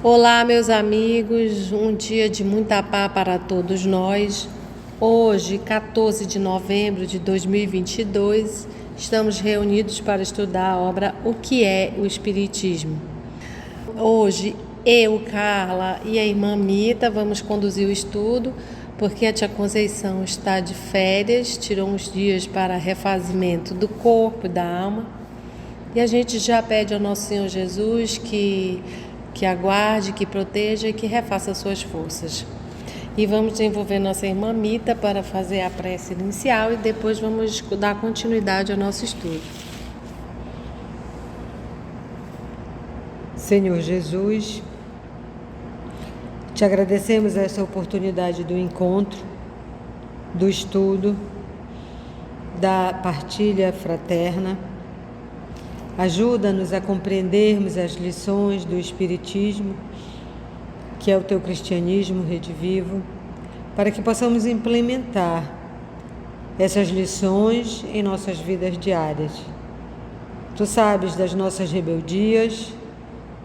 Olá, meus amigos, um dia de muita paz para todos nós. Hoje, 14 de novembro de 2022, estamos reunidos para estudar a obra O que é o Espiritismo. Hoje, eu, Carla e a irmã Mita vamos conduzir o estudo, porque a tia Conceição está de férias, tirou uns dias para refazimento do corpo e da alma. E a gente já pede ao nosso Senhor Jesus que aguarde, que proteja e que refaça suas forças. E vamos desenvolver nossa irmã Mita para fazer a prece inicial e depois vamos dar continuidade ao nosso estudo. Senhor Jesus, te agradecemos essa oportunidade do encontro, do estudo, da partilha fraterna. Ajuda-nos a compreendermos as lições do Espiritismo, que é o teu cristianismo redivivo, para que possamos implementar essas lições em nossas vidas diárias. Tu sabes das nossas rebeldias,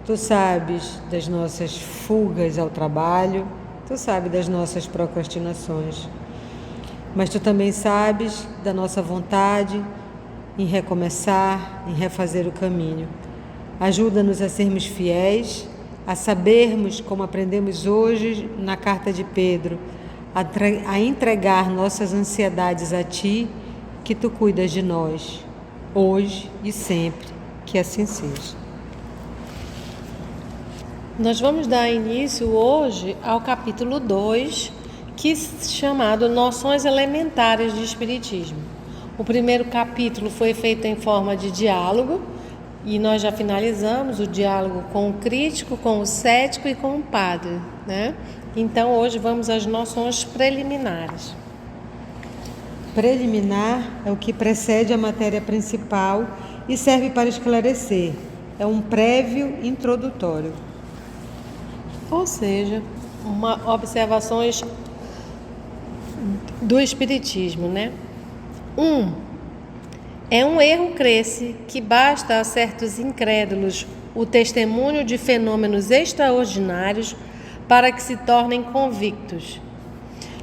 tu sabes das nossas fugas ao trabalho, tu sabes das nossas procrastinações, mas tu também sabes da nossa vontade em recomeçar, em refazer o caminho. Ajuda-nos a sermos fiéis, a sabermos, como aprendemos hoje na carta de Pedro, a entregar nossas ansiedades a Ti, que Tu cuidas de nós, hoje e sempre, que assim seja. Nós vamos dar início hoje ao capítulo 2, que é chamado Noções Elementares de Espiritismo. O primeiro capítulo foi feito em forma de diálogo e nós já finalizamos o diálogo com o crítico, com o cético e com o padre, né? Então hoje vamos às noções preliminares. Preliminar é o que precede a matéria principal e serve para esclarecer. É um prévio introdutório. Ou seja, observações do Espiritismo, né? É um erro cresce que basta a certos incrédulos o testemunho de fenômenos extraordinários para que se tornem convictos.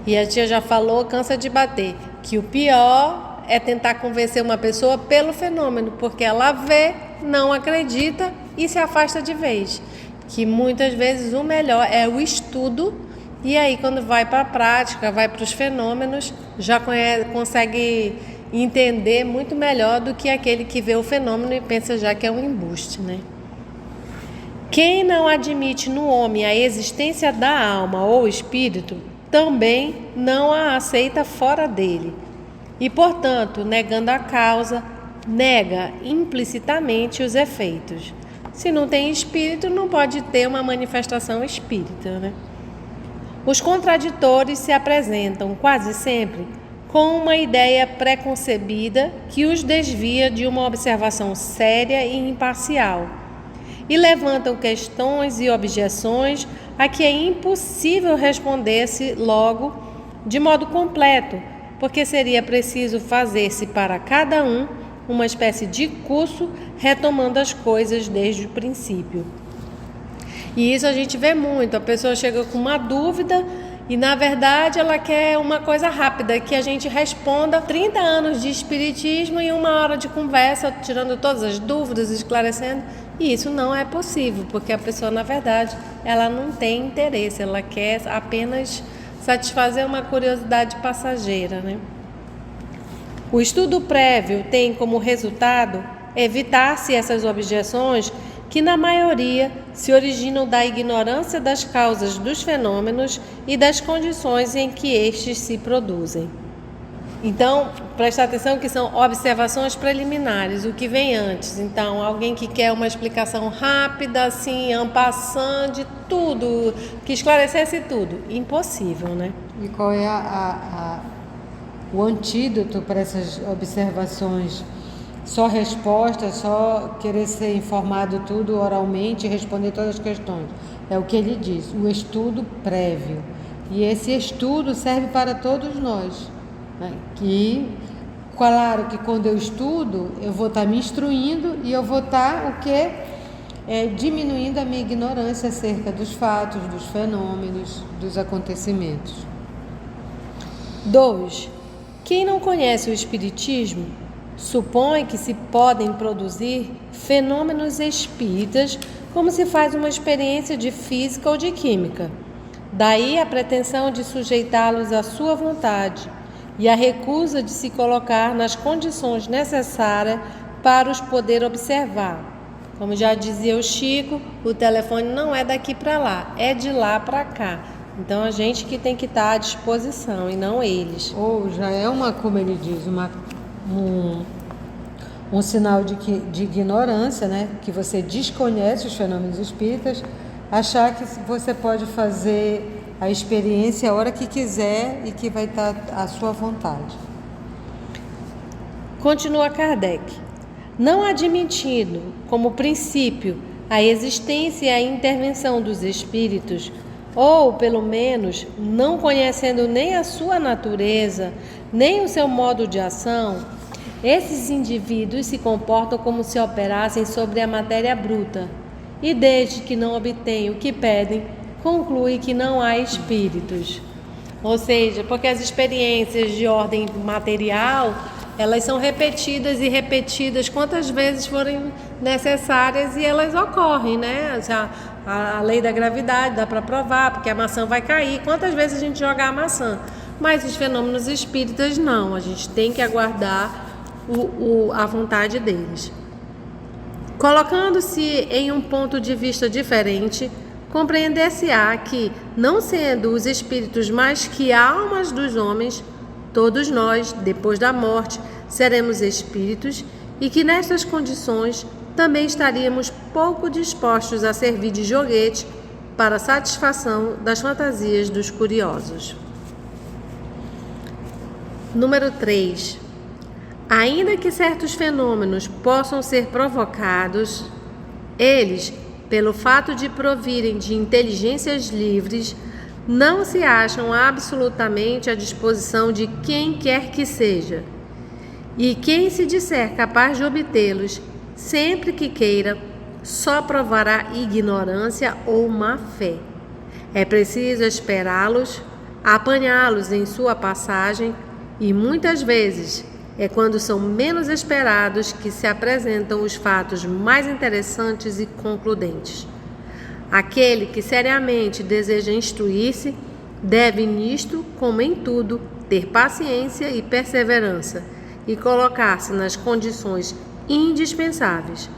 E a tia já falou, cansa de bater, que o pior é tentar convencer uma pessoa pelo fenômeno, porque ela vê, não acredita e se afasta de vez. Que muitas vezes o melhor é o estudo, e aí quando vai para a prática, vai para os fenômenos, já consegue entender muito melhor do que aquele que vê o fenômeno e pensa já que é um embuste, né? Quem não admite no homem a existência da alma ou espírito, também não a aceita fora dele. E, portanto, negando a causa, nega implicitamente os efeitos. Se não tem espírito, não pode ter uma manifestação espírita, né? Os contraditores se apresentam quase sempre com uma ideia preconcebida que os desvia de uma observação séria e imparcial, e levantam questões e objeções a que é impossível responder-se logo de modo completo, porque seria preciso fazer-se para cada um uma espécie de curso retomando as coisas desde o princípio. E isso a gente vê muito, a pessoa chega com uma dúvida e na verdade ela quer uma coisa rápida, que a gente responda 30 anos de espiritismo em 1 hora de conversa, tirando todas as dúvidas, esclarecendo, e isso não é possível, porque a pessoa na verdade ela não tem interesse, ela quer apenas satisfazer uma curiosidade passageira, né? O estudo prévio tem como resultado evitar-se essas objeções que na maioria se originam da ignorância das causas dos fenômenos e das condições em que estes se produzem. Então, presta atenção que são observações preliminares, o que vem antes. Então, alguém que quer uma explicação rápida, assim, en passant de tudo, que esclarecesse tudo, impossível, né? E qual é o antídoto para essas observações? Só resposta, só querer ser informado tudo oralmente e responder todas as questões. É o que ele diz, o estudo prévio. E esse estudo serve para todos nós, né? Que Claro que quando eu estudo, eu vou estar me instruindo e eu vou estar diminuindo a minha ignorância acerca dos fatos, dos fenômenos, dos acontecimentos. 2. Quem não conhece o Espiritismo supõe que se podem produzir fenômenos espíritas como se faz uma experiência de física ou de química. Daí a pretensão de sujeitá-los à sua vontade e a recusa de se colocar nas condições necessárias para os poder observar. Como já dizia o Chico, o telefone não é daqui para lá, é de lá para cá. Então a gente que tem que estar à disposição e não eles. Ou já é como ele diz, um sinal de ignorância, né? Que você desconhece os fenômenos espíritas, achar que você pode fazer a experiência a hora que quiser e que vai estar à sua vontade. Continua Kardec. Não admitindo como princípio a existência e a intervenção dos espíritos, ou pelo menos não conhecendo nem a sua natureza, nem o seu modo de ação, esses indivíduos se comportam como se operassem sobre a matéria bruta, e desde que não obtêm o que pedem, conclui que não há espíritos. Ou seja, porque as experiências de ordem material, elas são repetidas e repetidas quantas vezes forem necessárias e elas ocorrem, né? A lei da gravidade dá para provar, porque a maçã vai cair. Quantas vezes a gente joga a maçã? Mas os fenômenos espíritas não, a gente tem que aguardar a vontade deles. Colocando-se em um ponto de vista diferente, compreender-se-á que, não sendo os espíritos mais que almas dos homens, todos nós, depois da morte, seremos espíritos e que nestas condições também estaríamos pouco dispostos a servir de joguete para a satisfação das fantasias dos curiosos. Número 3. Ainda que certos fenômenos possam ser provocados, eles, pelo fato de provirem de inteligências livres, não se acham absolutamente à disposição de quem quer que seja. E quem se disser capaz de obtê-los, sempre que queira, só provará ignorância ou má fé. É preciso esperá-los, apanhá-los em sua passagem, e muitas vezes é quando são menos esperados que se apresentam os fatos mais interessantes e concludentes. Aquele que seriamente deseja instruir-se deve nisto, como em tudo, ter paciência e perseverança e colocar-se nas condições indispensáveis.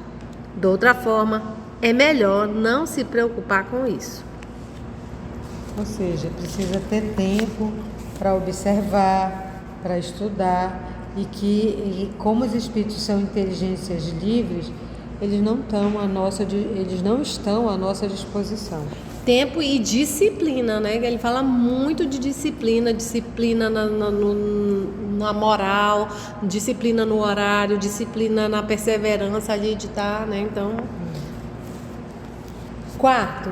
De outra forma, é melhor não se preocupar com isso. Ou seja, precisa ter tempo para observar, para estudar e como os espíritos são inteligências livres, eles não estão à nossa disposição. Tempo e disciplina, né? Ele fala muito de disciplina na moral, disciplina no horário, disciplina na perseverança ali de estar, né? Então, 4.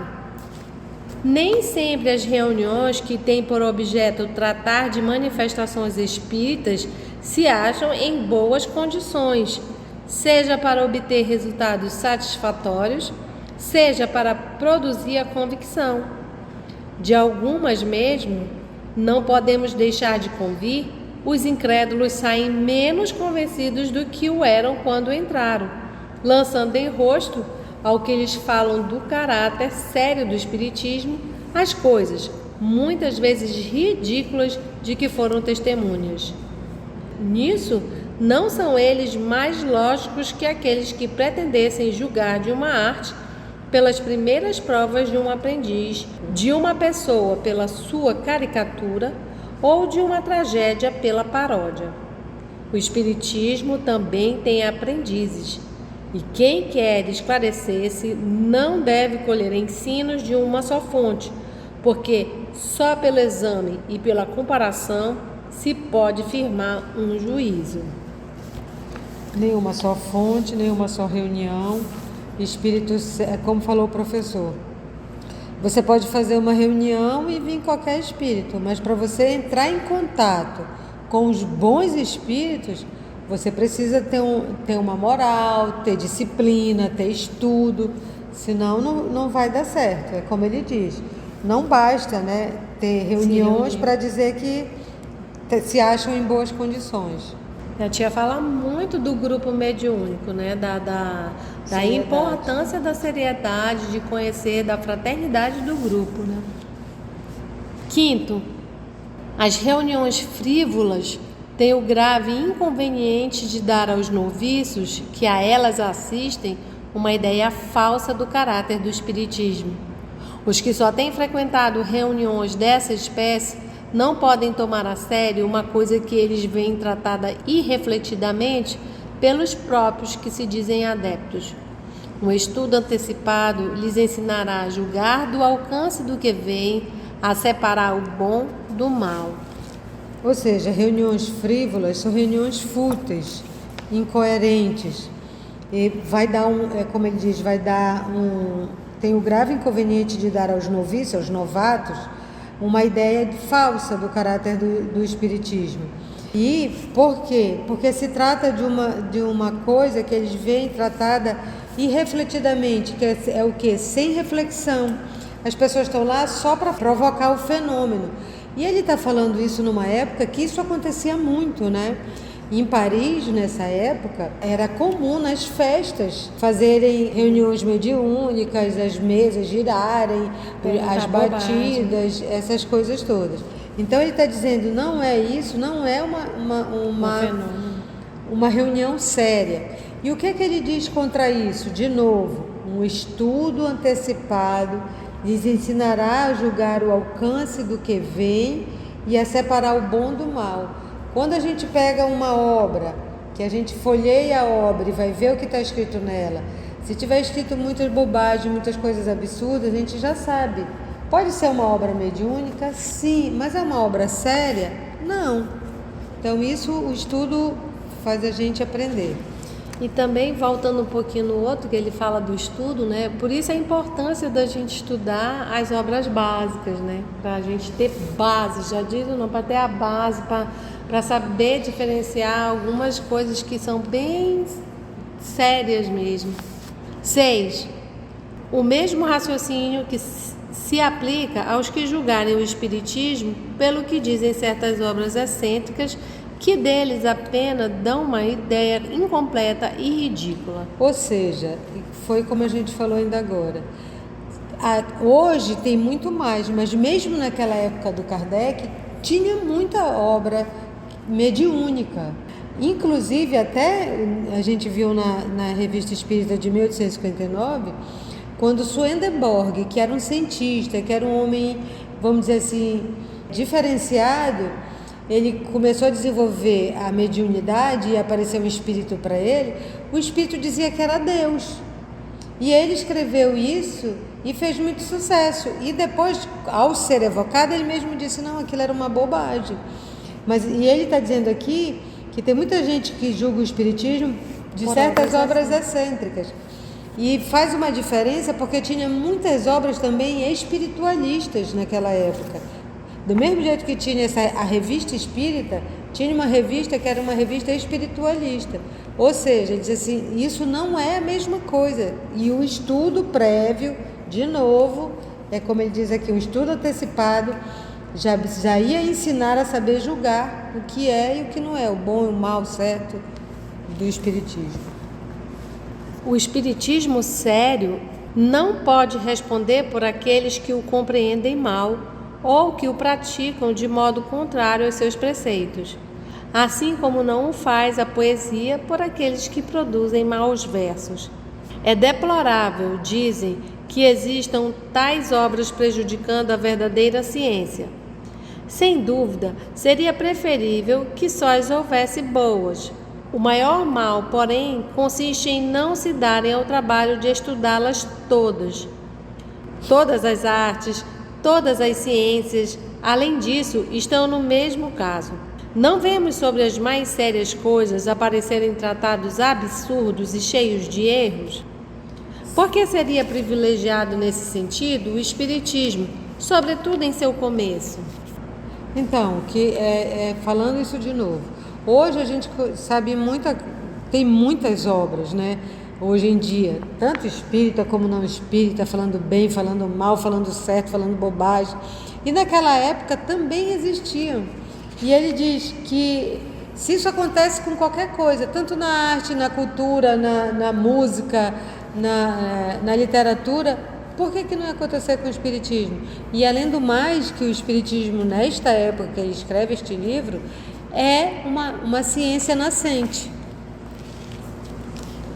Nem sempre as reuniões que têm por objeto tratar de manifestações espíritas se acham em boas condições, seja para obter resultados satisfatórios, seja para produzir a convicção. De algumas mesmo, não podemos deixar de convir, os incrédulos saem menos convencidos do que o eram quando entraram, lançando em rosto ao que eles falam do caráter sério do espiritismo, as coisas, muitas vezes ridículas, de que foram testemunhas. Nisso, não são eles mais lógicos que aqueles que pretendessem julgar de uma arte pelas primeiras provas de um aprendiz, de uma pessoa pela sua caricatura ou de uma tragédia pela paródia. O espiritismo também tem aprendizes, e quem quer esclarecer-se não deve colher ensinos de uma só fonte, porque só pelo exame e pela comparação se pode firmar um juízo. Nenhuma só fonte, nenhuma só reunião. Espíritos, como falou o professor, você pode fazer uma reunião e vir qualquer espírito, mas para você entrar em contato com os bons espíritos, você precisa ter uma moral, ter disciplina, ter estudo, senão não vai dar certo. É como ele diz, não basta, né, ter reuniões para dizer que se acham em boas condições. A tia fala muito do grupo mediúnico, né? Da importância da seriedade, de conhecer, da fraternidade do grupo, né? Quinto, as reuniões frívolas têm o grave inconveniente de dar aos noviços que a elas assistem uma ideia falsa do caráter do espiritismo. Os que só têm frequentado reuniões dessa espécie não podem tomar a sério uma coisa que eles veem tratada irrefletidamente pelos próprios que se dizem adeptos. Um estudo antecipado lhes ensinará a julgar do alcance do que veem, a separar o bom do mal. Ou seja, reuniões frívolas são reuniões fúteis, incoerentes. E vai dar como ele diz, tem o grave inconveniente de dar aos noviços, aos novatos, uma ideia falsa do caráter do espiritismo. E por quê? Porque se trata de uma coisa que eles veem tratada irrefletidamente, que é o quê? Sem reflexão. As pessoas estão lá só para provocar o fenômeno. E ele está falando isso numa época que isso acontecia muito, né? Em Paris, nessa época, era comum nas festas fazerem reuniões mediúnicas, as mesas girarem, as batidas, essas coisas todas. Então ele está dizendo, não é isso, não é uma reunião séria. E o que é que ele diz contra isso? De novo, um estudo antecipado lhes ensinará a julgar o alcance do que vem e a separar o bom do mal. Quando a gente pega uma obra, que a gente folheia a obra e vai ver o que está escrito nela, se tiver escrito muitas bobagens, muitas coisas absurdas, a gente já sabe. Pode ser uma obra mediúnica? Sim, mas é uma obra séria? Não. Então isso o estudo faz a gente aprender. E também, voltando um pouquinho no outro, que ele fala do estudo, né? Por isso a importância da gente estudar as obras básicas, né? Para a gente ter base, já diz ou não, para ter a base, para saber diferenciar algumas coisas que são bem sérias mesmo. 6. O mesmo raciocínio que se aplica aos que julgarem o espiritismo pelo que dizem certas obras excêntricas, que deles apenas dão uma ideia incompleta e ridícula. Ou seja, foi como a gente falou ainda agora. Hoje tem muito mais, mas mesmo naquela época do Kardec, tinha muita obra mediúnica. Inclusive, até a gente viu na Revista Espírita de 1859, quando Swedenborg, que era um cientista, que era um homem, vamos dizer assim, diferenciado, ele começou a desenvolver a mediunidade e apareceu um espírito para ele, o espírito dizia que era Deus. E ele escreveu isso e fez muito sucesso. E depois, ao ser evocado, ele mesmo disse, não, aquilo era uma bobagem. E ele está dizendo aqui que tem muita gente que julga o espiritismo de certas obras excêntricas. E faz uma diferença porque tinha muitas obras também espiritualistas naquela época. Do mesmo jeito que tinha a revista espírita, tinha uma revista que era uma revista espiritualista. Ou seja, ele diz assim, isso não é a mesma coisa. E o estudo prévio, de novo, é como ele diz aqui, um estudo antecipado, já ia ensinar a saber julgar o que é e o que não é, o bom e o mal, certo, do espiritismo. O espiritismo sério não pode responder por aqueles que o compreendem mal ou que o praticam de modo contrário aos seus preceitos, assim como não o faz a poesia por aqueles que produzem maus versos. É deplorável, dizem, que existam tais obras prejudicando a verdadeira ciência. Sem dúvida, seria preferível que só as houvesse boas. O maior mal, porém, consiste em não se darem ao trabalho de estudá-las todas. Todas as artes, todas as ciências, além disso, estão no mesmo caso. Não vemos sobre as mais sérias coisas aparecerem tratados absurdos e cheios de erros? Por que seria privilegiado nesse sentido o espiritismo, sobretudo em seu começo? Então, falando isso de novo, hoje a gente sabe tem muitas obras, né? Hoje em dia, tanto espírita como não espírita, falando bem, falando mal, falando certo, falando bobagem. E naquela época também existiam. E ele diz que se isso acontece com qualquer coisa, tanto na arte, na cultura, na música, na literatura, por que não ia acontecer com o espiritismo? E além do mais, que o espiritismo, nesta época que ele escreve este livro, é uma ciência nascente.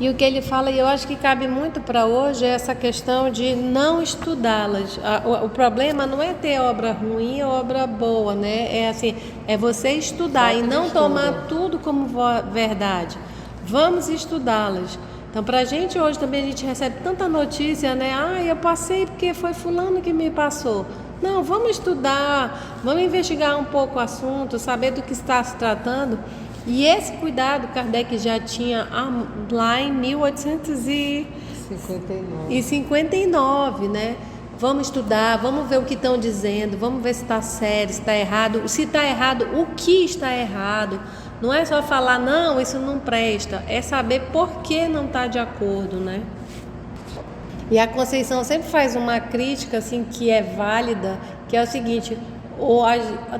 E o que ele fala, e eu acho que cabe muito para hoje, é essa questão de não estudá-las. O problema não é ter obra ruim ou obra boa, né? É assim, é você estudar e não tomar tudo como verdade. Vamos estudá-las. Então, para a gente hoje também a gente recebe tanta notícia, né? Eu passei porque foi fulano que me passou. Não, vamos estudar, vamos investigar um pouco o assunto, saber do que está se tratando. E esse cuidado Kardec já tinha lá em 1859, né? Vamos estudar, vamos ver o que estão dizendo, vamos ver se está sério, se está errado. Se está errado, o que está errado. Não é só falar, não, isso não presta. É saber por que não está de acordo, né? E a Conceição sempre faz uma crítica, assim, que é válida, que é o seguinte...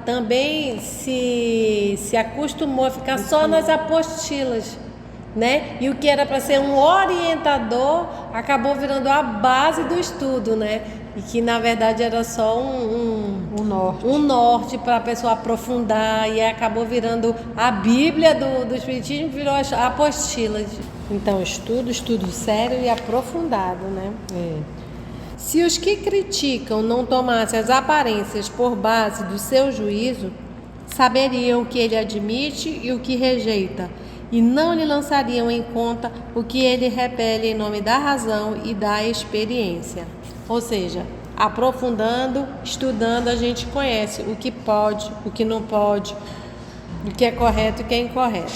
também se acostumou a ficar só nas apostilas, né? E o que era para ser um orientador acabou virando a base do estudo, né? E que na verdade era só um norte para a pessoa aprofundar, e acabou virando a Bíblia do Espiritismo, virou as apostilas. Então estudo sério e aprofundado, né? Se os que criticam não tomassem as aparências por base do seu juízo, saberiam o que ele admite e o que rejeita, e não lhe lançariam em conta o que ele repele em nome da razão e da experiência. Ou seja, aprofundando, estudando, a gente conhece o que pode, o que não pode, o que é correto e o que é incorreto.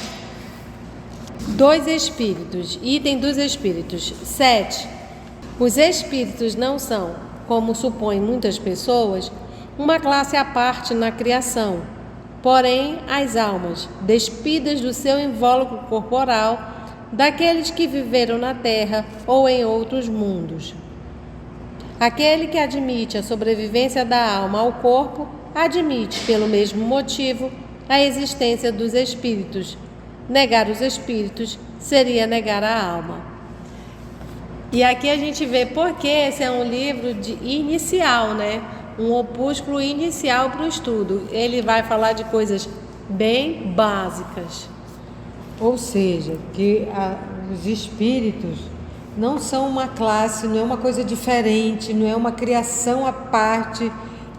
Item dos espíritos. 7. Os espíritos não são, como supõem muitas pessoas, uma classe à parte na criação. Porém, as almas, despidas do seu invólucro corporal, daqueles que viveram na terra ou em outros mundos. Aquele que admite a sobrevivência da alma ao corpo, admite, pelo mesmo motivo, a existência dos espíritos. Negar os espíritos seria negar a alma. E aqui a gente vê porque esse é um livro inicial, né? Um opúsculo inicial para o estudo. Ele vai falar de coisas bem básicas. Ou seja, que os espíritos não são uma classe, não é uma coisa diferente, não é uma criação à parte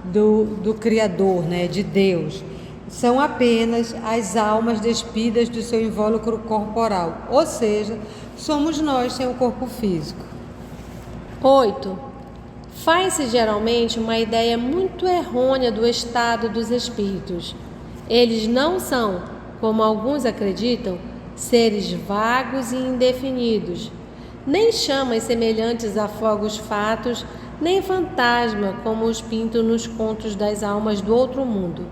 do Criador, né? De Deus. São apenas as almas despidas do seu invólucro corporal. Ou seja, somos nós sem o corpo físico. 8. Faz-se geralmente uma ideia muito errônea do estado dos espíritos. Eles não são, como alguns acreditam, seres vagos e indefinidos, nem chamas semelhantes a fogos fatos, nem fantasma, como os pintam nos contos das almas do outro mundo.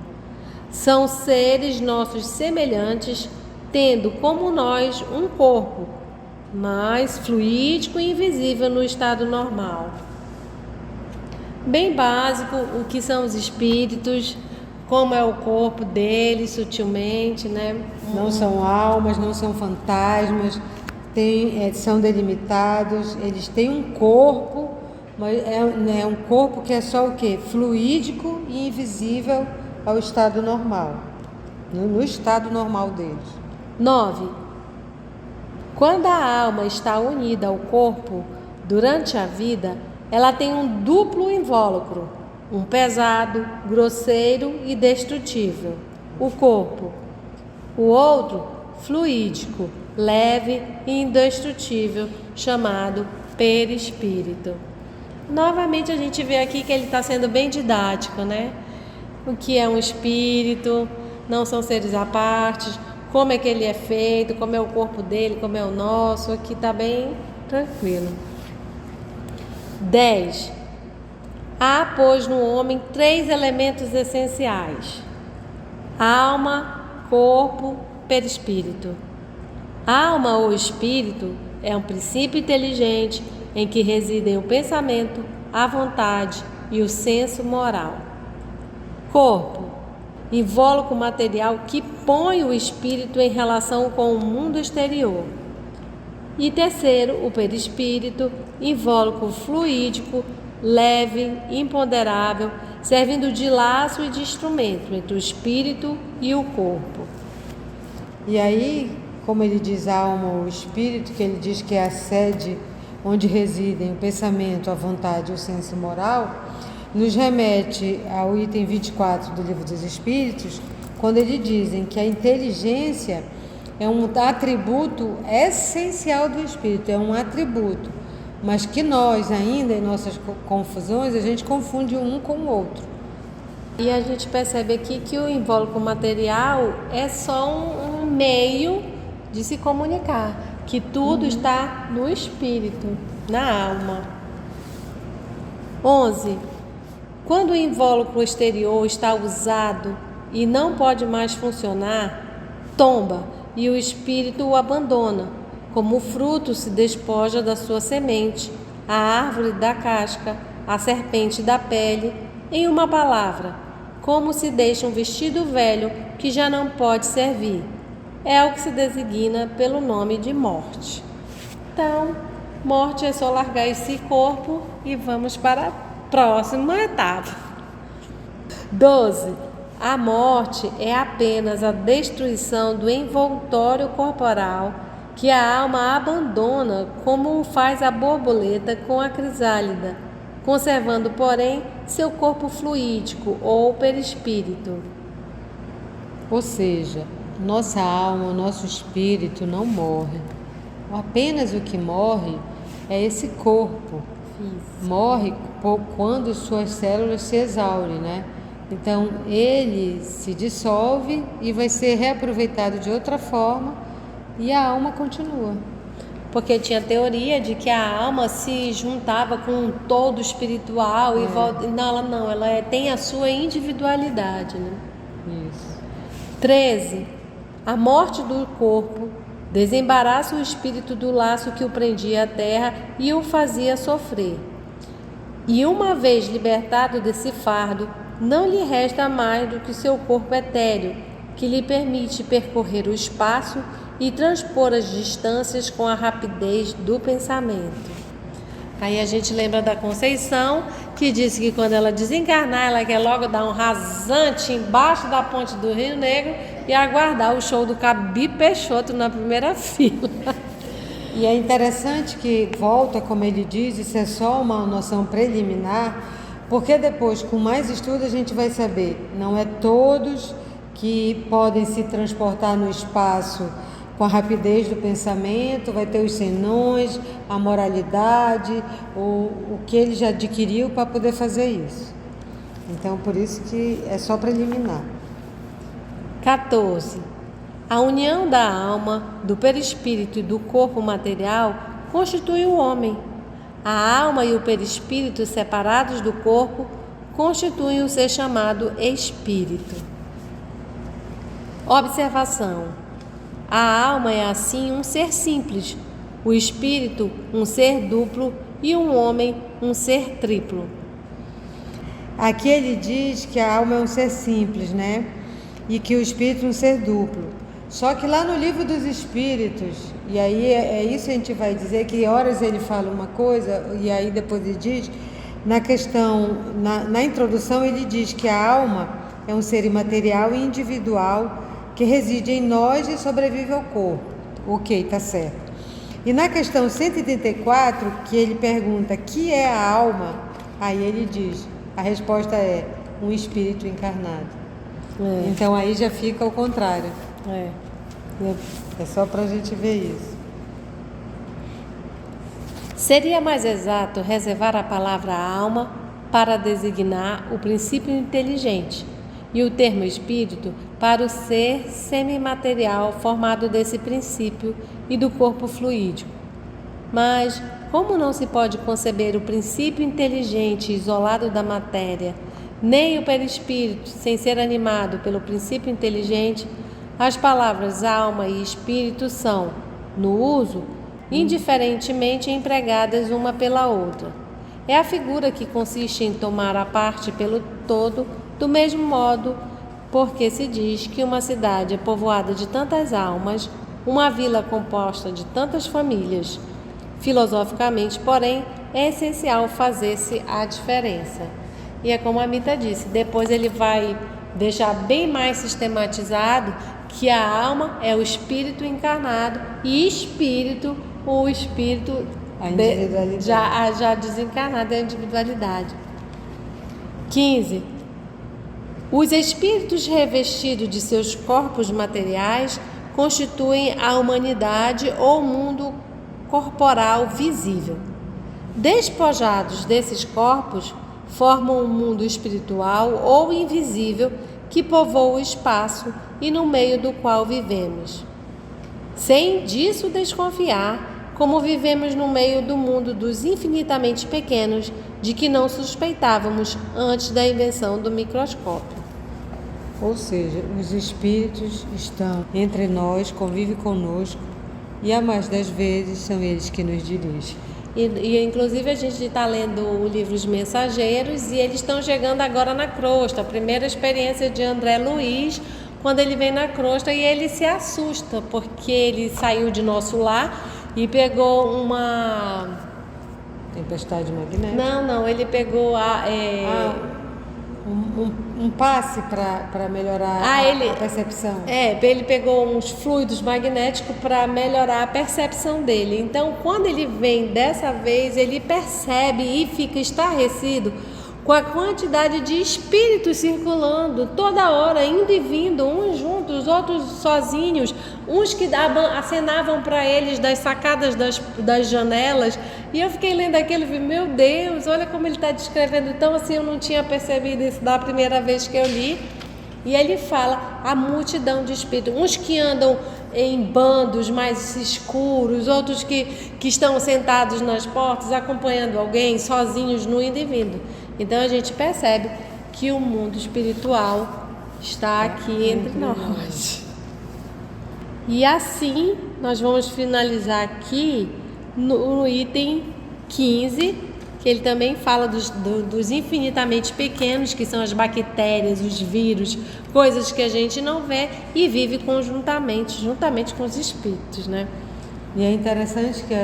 São seres nossos semelhantes, tendo como nós um corpo, mas fluídico e invisível no estado normal. Bem básico, o que são os espíritos, como é o corpo deles, sutilmente, né? Não são almas, não são fantasmas, são delimitados, eles têm um corpo, mas é um corpo que é só o quê? Fluídico e invisível ao estado normal, no estado normal deles. 9. Quando a alma está unida ao corpo, durante a vida, ela tem um duplo invólucro, um pesado, grosseiro e destrutível, o corpo. O outro, fluídico, leve e indestrutível, chamado perispírito. Novamente a gente vê aqui que ele está sendo bem didático, né? O que é um espírito, não são seres à parte, como é que ele é feito, como é o corpo dele, como é o nosso, aqui está bem tranquilo. 10. Há, pois, no homem 3 elementos essenciais: alma, corpo, perispírito. Alma ou espírito é um princípio inteligente em que residem o pensamento, a vontade e o senso moral. Corpo, invólucro material que põe o espírito em relação com o mundo exterior. E terceiro, o perispírito, invólucro fluídico, leve, imponderável, servindo de laço e de instrumento entre o espírito e o corpo. E aí, como ele diz alma ou espírito, que ele diz que é a sede onde residem o pensamento, a vontade e o senso moral, nos remete ao item 24 do Livro dos Espíritos, quando eles dizem que a inteligência é um atributo essencial do espírito, é um atributo, mas que nós ainda, em nossas confusões, a gente confunde um com o outro. E a gente percebe aqui que o invólucro material é só um meio de se comunicar, que tudo está no espírito, na alma. 11. Quando o invólucro exterior está usado e não pode mais funcionar, tomba e o espírito o abandona, como o fruto se despoja da sua semente, a árvore da casca, a serpente da pele, em uma palavra, como se deixa um vestido velho que já não pode servir. É o que se designa pelo nome de morte. Então, morte é só largar esse corpo e vamos para a próxima etapa. 12. A morte é apenas a destruição do envoltório corporal que a alma abandona, como o faz a borboleta com a crisálida, conservando, porém, seu corpo fluídico ou perispírito. Ou seja, nossa alma, nosso espírito não morre. Apenas o que morre é esse corpo. Isso. Morre quando suas células se exaurem, né? Então, ele se dissolve e vai ser reaproveitado de outra forma e a alma continua. Porque tinha a teoria de que a alma se juntava com um todo espiritual e volta. Não, ela tem a sua individualidade, né? Isso. 13. A morte do corpo desembaraça o espírito do laço que o prendia à terra e o fazia sofrer. E uma vez libertado desse fardo, não lhe resta mais do que seu corpo etéreo, que lhe permite percorrer o espaço e transpor as distâncias com a rapidez do pensamento. Aí a gente lembra da Conceição, que disse que quando ela desencarnar, ela quer logo dar um rasante embaixo da ponte do Rio Negro e aguardar o show do Cabi Peixoto na primeira fila. E é interessante que volta, como ele diz, isso é só uma noção preliminar, porque depois, com mais estudo, a gente vai saber, não é todos que podem se transportar no espaço com a rapidez do pensamento, vai ter os senões, a moralidade, o que ele já adquiriu para poder fazer isso. Então, por isso que é só preliminar. 14. A união da alma, do perispírito e do corpo material constitui o homem. A alma e o perispírito separados do corpo constituem o ser chamado espírito. Observação. A alma é assim um ser simples, o espírito um ser duplo e um homem um ser triplo. Aqui ele diz que a alma é um ser simples, né? E que o espírito é um ser duplo. Só que lá no Livro dos Espíritos, e aí é isso que a gente vai dizer, que horas ele fala uma coisa, e aí depois ele diz, na questão, na introdução ele diz que a alma é um ser imaterial e individual que reside em nós e sobrevive ao corpo. Ok, tá certo. E na questão 184, que ele pergunta, que é a alma? Aí ele diz, a resposta é um espírito encarnado. Então aí já fica ao contrário. É só para a gente ver isso. Seria mais exato reservar a palavra alma para designar o princípio inteligente e o termo espírito para o ser semimaterial formado desse princípio e do corpo fluídico. Mas, como não se pode conceber o princípio inteligente isolado da matéria, nem o perispírito sem ser animado pelo princípio inteligente, as palavras alma e espírito são, no uso, indiferentemente empregadas uma pela outra. É a figura que consiste em tomar a parte pelo todo, do mesmo modo, porque se diz que uma cidade é povoada de tantas almas, uma vila composta de tantas famílias. Filosoficamente, porém, é essencial fazer-se a diferença. E é como a Mita disse, depois ele vai deixar bem mais sistematizado que a alma é o espírito encarnado e o espírito A individualidade. já desencarnado é a individualidade. 15. Os espíritos revestidos de seus corpos materiais constituem a humanidade ou mundo corporal visível. Despojados desses corpos, formam um mundo espiritual ou invisível que povoa o espaço e no meio do qual vivemos. Sem disso desconfiar, como vivemos no meio do mundo dos infinitamente pequenos, de que não suspeitávamos antes da invenção do microscópio. Ou seja, os espíritos estão entre nós, convivem conosco e a mais das vezes são eles que nos dirigem. Inclusive a gente está lendo o livro Os Mensageiros e eles estão chegando agora na crosta. A primeira experiência de André Luiz, quando ele vem na crosta e ele se assusta, porque ele saiu de nosso lar e pegou uma... Tempestade magnética? Não, ele pegou um passe para melhorar a percepção. Ele pegou uns fluidos magnéticos para melhorar a percepção dele. Então, quando ele vem dessa vez, ele percebe e fica estarrecido com a quantidade de espíritos circulando toda hora, indo e vindo, uns juntos, outros sozinhos, uns que acenavam para eles das sacadas das janelas. E eu fiquei lendo aquilo e falei, meu Deus, olha como ele está descrevendo. Então, assim, eu não tinha percebido isso da primeira vez que eu li. E ele fala a multidão de espíritos, uns que andam em bandos mais escuros, outros que estão sentados nas portas, acompanhando alguém, sozinhos, no indo e vindo. Então, a gente percebe que o mundo espiritual está aqui entre nós. E assim, nós vamos finalizar aqui no item 15, que ele também fala dos infinitamente pequenos, que são as bactérias, os vírus, coisas que a gente não vê e vive juntamente com os espíritos, né? E é interessante que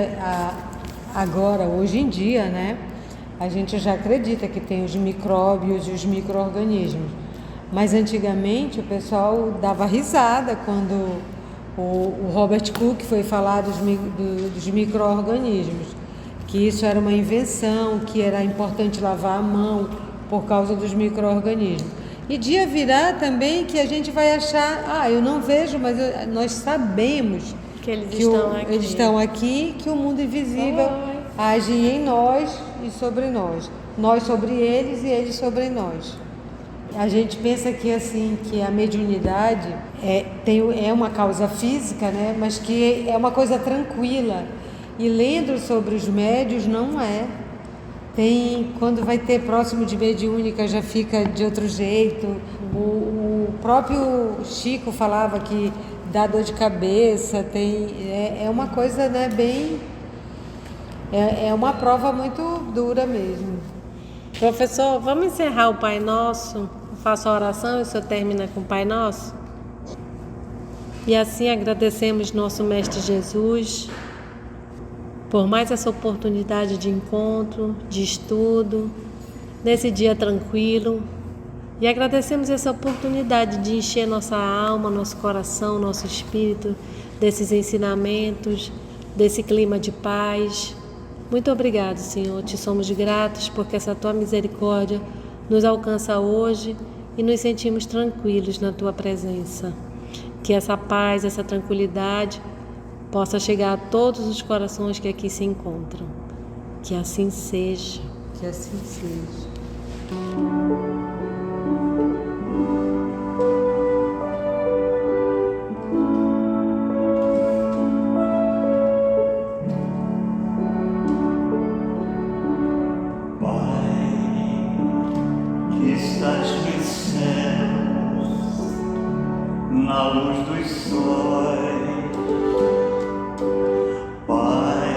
agora, hoje em dia, né, a gente já acredita que tem os micróbios e os micro-organismos. Mas antigamente o pessoal dava risada quando o Robert Koch foi falar dos micro-organismos, que isso era uma invenção, que era importante lavar a mão por causa dos micro-organismos. E dia virá também que a gente vai achar, eu não vejo, mas nós sabemos que eles estão aqui, que o mundo invisível age em nós e sobre nós. Nós sobre eles e eles sobre nós. A gente pensa que que a mediunidade é uma causa física, né? Mas que é uma coisa tranquila. E lendo sobre os médios, não é. Quando vai ter próximo de mediúnica já fica de outro jeito. O próprio Chico falava que dá dor de cabeça, é uma coisa, né, bem... É uma prova muito dura mesmo. Professor, vamos encerrar o Pai Nosso? Eu faço a oração e o senhor termina com o Pai Nosso? E assim agradecemos nosso Mestre Jesus por mais essa oportunidade de encontro, de estudo, nesse dia tranquilo. E agradecemos essa oportunidade de encher nossa alma, nosso coração, nosso espírito desses ensinamentos, desse clima de paz. Muito obrigado, Senhor. Te somos gratos porque essa Tua misericórdia nos alcança hoje e nos sentimos tranquilos na Tua presença. Que essa paz, essa tranquilidade possa chegar a todos os corações que aqui se encontram. Que assim seja. Que assim seja. Na luz dos sóis, Pai.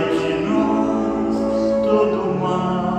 de nós todo mal.